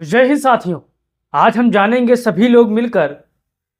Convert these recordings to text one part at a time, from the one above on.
जय हिंद साथियों। आज हम जानेंगे सभी लोग मिलकर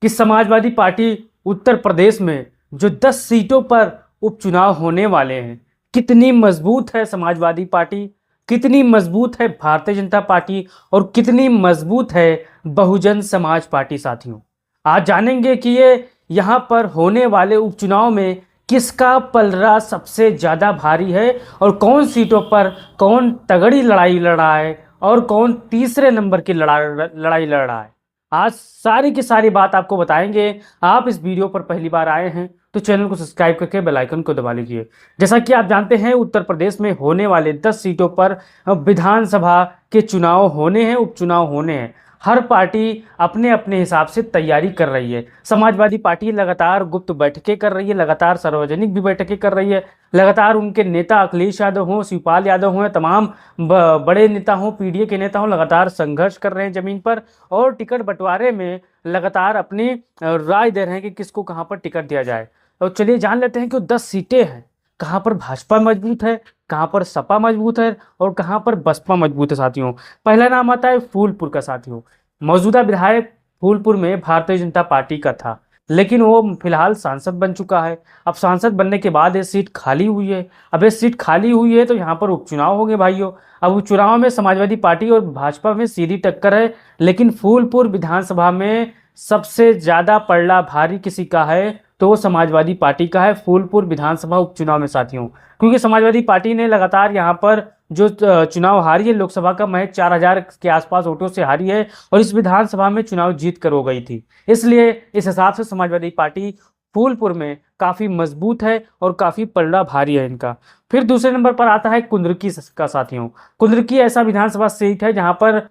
कि समाजवादी पार्टी उत्तर प्रदेश में जो 10 सीटों पर उपचुनाव होने वाले हैं, कितनी मजबूत है समाजवादी पार्टी, कितनी मजबूत है भारतीय जनता पार्टी और कितनी मजबूत है बहुजन समाज पार्टी। साथियों, आज जानेंगे कि ये यहाँ पर होने वाले उपचुनाव में किसका पलड़ा सबसे ज़्यादा भारी है और कौन सीटों पर कौन तगड़ी लड़ाई लड़ रहा है और कौन तीसरे नंबर की लड़ाई लड़ रहा है। आज सारी की सारी बात आपको बताएंगे। आप इस वीडियो पर पहली बार आए हैं तो चैनल को सब्सक्राइब करके बेल आइकन को दबा लीजिए। जैसा कि आप जानते हैं, उत्तर प्रदेश में होने वाले 10 सीटों पर विधानसभा के चुनाव होने हैं, उपचुनाव होने हैं। हर पार्टी अपने अपने हिसाब से तैयारी कर रही है। समाजवादी पार्टी लगातार गुप्त बैठकें कर रही है, लगातार सार्वजनिक भी बैठकें कर रही है, लगातार उनके नेता अखिलेश यादव हों, शिवपाल यादव हों, तमाम बड़े नेता हों, पीडीए के नेता हों, लगातार संघर्ष कर रहे हैं जमीन पर और टिकट बंटवारे में लगातार अपनी राय दे रहे हैं कि किसको कहां पर टिकट दिया जाए। तो चलिए जान लेते हैं कि 10 सीटें हैं, कहां पर भाजपा मजबूत है, कहां पर सपा मजबूत है और कहां पर बसपा मजबूत है। साथियों, पहला नाम आता है फूलपुर का। साथियों, मौजूदा विधायक फूलपुर में भारतीय जनता पार्टी का था, लेकिन वो फिलहाल सांसद बन चुका है। अब सांसद बनने के बाद ये सीट खाली हुई है। अब ये सीट खाली हुई है तो यहाँ पर उपचुनाव होंगे भाइयों। अब उपचुनाव में समाजवादी पार्टी और भाजपा में सीधी टक्कर है, लेकिन फूलपुर विधानसभा में सबसे ज्यादा पलड़ा भारी किसी का है तो वो समाजवादी पार्टी का है फूलपुर विधानसभा उपचुनाव में। साथियों, क्योंकि समाजवादी पार्टी ने लगातार यहाँ पर जो चुनाव हारी है, लोकसभा का महज 4000 के आसपास वोटों से हारी है और इस विधानसभा में चुनाव जीत कर हो गई थी। इसलिए इस हिसाब से समाजवादी पार्टी फूलपुर में काफी मजबूत है और काफी पलड़ा भारी है इनका। फिर दूसरे नंबर पर आता है कुंदरकी का। साथियों, कुंदरकी ऐसा विधानसभा सीट है जहां पर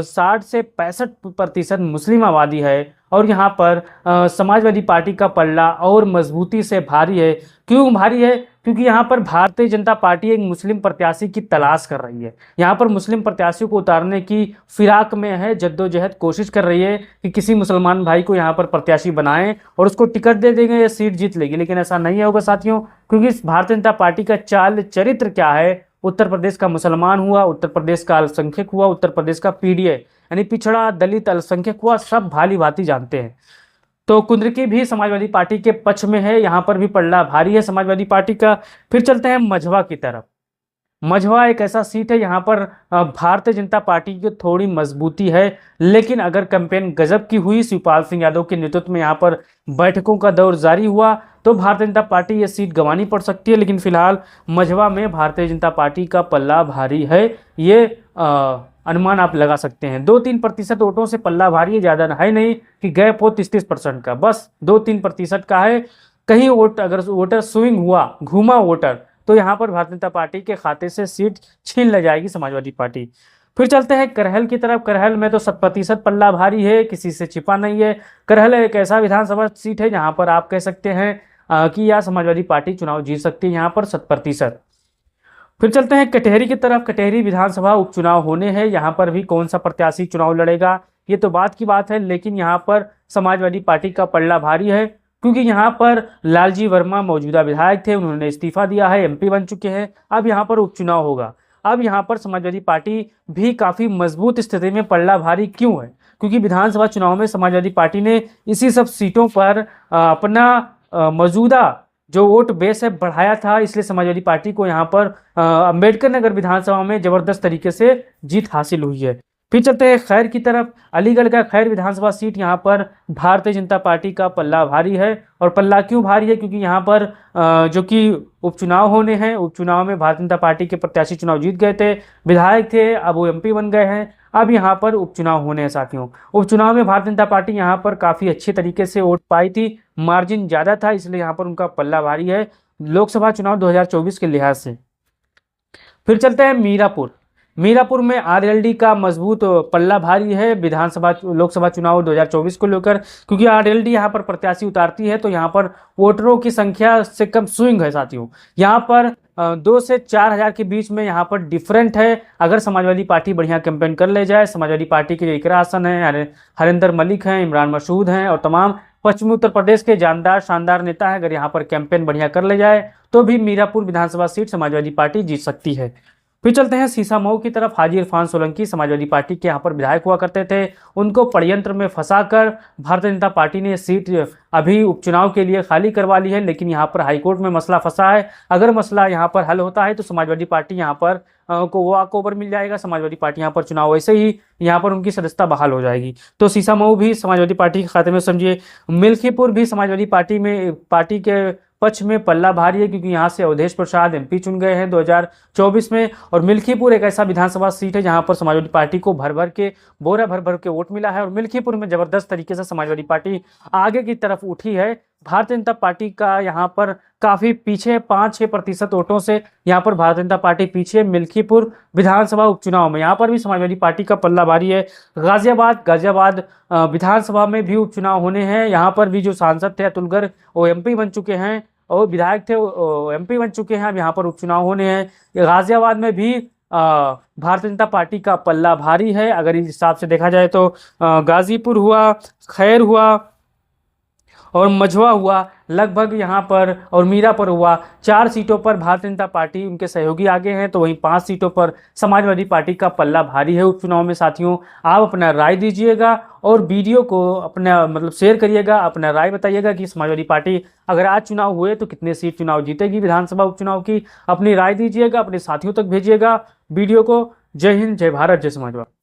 60 से 65% मुस्लिम आबादी है और यहाँ पर समाजवादी पार्टी का पलड़ा और मजबूती से भारी है। क्यों भारी है? क्योंकि यहाँ पर भारतीय जनता पार्टी एक मुस्लिम प्रत्याशी की तलाश कर रही है। यहाँ पर मुस्लिम प्रत्याशियों को उतारने की फिराक में है, जद्दोजहद कोशिश कर रही है कि किसी मुसलमान भाई को यहाँ पर प्रत्याशी बनाएं और उसको टिकट दे देंगे या सीट जीत लेगी, लेकिन ऐसा नहीं होगा साथियों। क्योंकि भारतीय जनता पार्टी का चाल चरित्र क्या है, उत्तर प्रदेश का मुसलमान हुआ, उत्तर प्रदेश का अल्पसंख्यक हुआ, उत्तर प्रदेश का पीडीए यानी पिछड़ा दलित अल्पसंख्यक हुआ, सब भाली भांति जानते हैं। तो कुंदरकी भी समाजवादी पार्टी के पक्ष में है, यहाँ पर भी पलड़ा भारी है समाजवादी पार्टी का। फिर चलते हैं मझवा की तरफ। मझवा एक ऐसा सीट है, यहाँ पर भारतीय जनता पार्टी की थोड़ी मजबूती है, लेकिन अगर कैंपेन गजब की हुई, शिवपाल सिंह यादव के नेतृत्व में यहाँ पर बैठकों का दौर जारी हुआ तो भारतीय जनता पार्टी ये सीट गंवानी पड़ सकती है। लेकिन फिलहाल मझवा में भारतीय जनता पार्टी का पल्ला भारी है, ये अनुमान आप लगा सकते हैं। 2-3% वोटों से पल्ला भारी है, ज़्यादा है नहीं कि गैप हो 30-30% का, बस 2-3% का है। कहीं वोट अगर वोटर स्विंग हुआ, घूमा वोटर, तो यहाँ पर भारतीय जनता पार्टी के खाते से सीट छीन ले जाएगी समाजवादी पार्टी। फिर चलते हैं करहल की तरफ। करहल में तो 7% पल्ला भारी है, किसी से छिपा नहीं है। करहल एक ऐसा विधानसभा सीट है जहाँ पर आप कह सकते हैं कि यह समाजवादी पार्टी चुनाव जीत सकती है, यहाँ पर 7%। फिर चलते हैं कटहरी की तरफ। कटहरी विधानसभा उपचुनाव होने हैं, यहाँ पर भी कौन सा प्रत्याशी चुनाव लड़ेगा ये तो बात की बात है, लेकिन यहाँ पर समाजवादी पार्टी का पलड़ा भारी है क्योंकि यहाँ पर लालजी वर्मा मौजूदा विधायक थे, उन्होंने इस्तीफा दिया है, एमपी बन चुके हैं। अब यहाँ पर उपचुनाव होगा। अब यहाँ पर समाजवादी पार्टी भी काफ़ी मजबूत स्थिति में, पलड़ा भारी क्यों है? क्योंकि विधानसभा चुनाव में समाजवादी पार्टी ने इसी सब सीटों पर अपना मौजूदा जो वोट बेस है बढ़ाया था, इसलिए समाजवादी पार्टी को यहाँ पर अम्बेडकर नगर विधानसभा में जबरदस्त तरीके से जीत हासिल हुई है। फिर चलते हैं खैर की तरफ। अलीगढ़ का खैर विधानसभा सीट, यहाँ पर भारतीय जनता पार्टी का पल्ला भारी है। और पल्ला क्यों भारी है? क्योंकि यहाँ पर जो कि उपचुनाव होने हैं, उपचुनाव में भारतीय जनता पार्टी के प्रत्याशी चुनाव जीत गए थे, विधायक थे, अब वो एमपी बन गए हैं। अब यहाँ पर उपचुनाव होने हैं साथियों। उपचुनाव में भारतीय जनता पार्टी यहाँ पर काफ़ी अच्छे तरीके से वोट पाई थी, मार्जिन ज़्यादा था, इसलिए यहाँ पर उनका पल्ला भारी है लोकसभा चुनाव 2024 के लिहाज से। फिर चलते हैं मीरापुर। मीरापुर में आरएलडी का मजबूत पल्ला भारी है विधानसभा लोकसभा चुनाव 2024 को लेकर, क्योंकि आरएलडी यहाँ पर प्रत्याशी उतारती है तो यहाँ पर वोटरों की संख्या से कम स्विंग है साथियों। यहाँ पर 2 से 4 हज़ार के बीच में यहाँ पर डिफरेंट है। अगर समाजवादी पार्टी बढ़िया कैंपेन कर ले जाए, समाजवादी पार्टी के जो इकरा हसन है, हरिंदर मलिक हैं, इमरान मसूद हैं और तमाम पश्चिमी उत्तर प्रदेश के जानदार शानदार नेता है, अगर यहाँ पर कैंपेन बढ़िया कर ले जाए तो भी मीरापुर विधानसभा सीट समाजवादी पार्टी जीत सकती है। फिर चलते हैं सीसामऊ की तरफ। हाजी इरफान सोलंकी समाजवादी पार्टी के यहाँ पर विधायक हुआ करते थे, उनको षड्यंत्र में फंसाकर भारतीय जनता पार्टी ने सीट अभी उपचुनाव के लिए खाली करवा ली है, लेकिन यहाँ पर हाईकोर्ट में मसला फंसा है। अगर मसला यहाँ पर हल होता है तो समाजवादी पार्टी यहाँ पर को वॉक ओवर मिल जाएगा, समाजवादी पार्टी यहाँ पर चुनाव वैसे ही यहाँ पर उनकी सदस्यता बहाल हो जाएगी। तो सीसामऊ भी समाजवादी पार्टी के खाते में समझिए। मिल्कीपुर भी समाजवादी पार्टी के पक्ष में पल्ला भारी है, क्योंकि यहाँ से अवधेश प्रसाद एमपी चुन गए हैं 2024 में। और मिल्कीपुर एक ऐसा विधानसभा सीट है जहाँ पर समाजवादी पार्टी को बोरा भर के वोट मिला है, और मिल्कीपुर में जबरदस्त तरीके से समाजवादी पार्टी आगे की तरफ उठी है। भारतीय जनता पार्टी का यहाँ पर काफी पीछे 5-6% वोटों से यहाँ पर भारतीय जनता पार्टी पीछे मिल्कीपुर विधानसभा उपचुनाव में। यहाँ पर भी समाजवादी पार्टी का पल्ला भारी है। गाजियाबाद विधानसभा में भी उपचुनाव होने हैं। यहाँ पर भी जो सांसद थे अतुल गर्ग वो एमपी बन चुके हैं, और विधायक थे एमपी बन चुके हैं। अब यहाँ पर उपचुनाव होने हैं। गाजियाबाद में भी भारतीय जनता पार्टी का पल्ला भारी है। अगर इस हिसाब से देखा जाए तो गाजीपुर हुआ, खैर हुआ और मझवा हुआ लगभग यहाँ पर, और मीरापुर हुआ, 4 सीटों पर भारतीय जनता पार्टी उनके सहयोगी आगे हैं, तो वहीं 5 सीटों पर समाजवादी पार्टी का पल्ला भारी है उपचुनाव में। साथियों, आप अपना राय दीजिएगा और वीडियो को अपना शेयर करिएगा, अपना राय बताइएगा कि समाजवादी पार्टी अगर आज चुनाव हुए तो कितने सीट चुनाव जीतेगी विधानसभा उपचुनाव की। अपनी राय दीजिएगा, अपने साथियों तक भेजिएगा वीडियो को। जय हिंद, जय भारत, जय समाजवाद।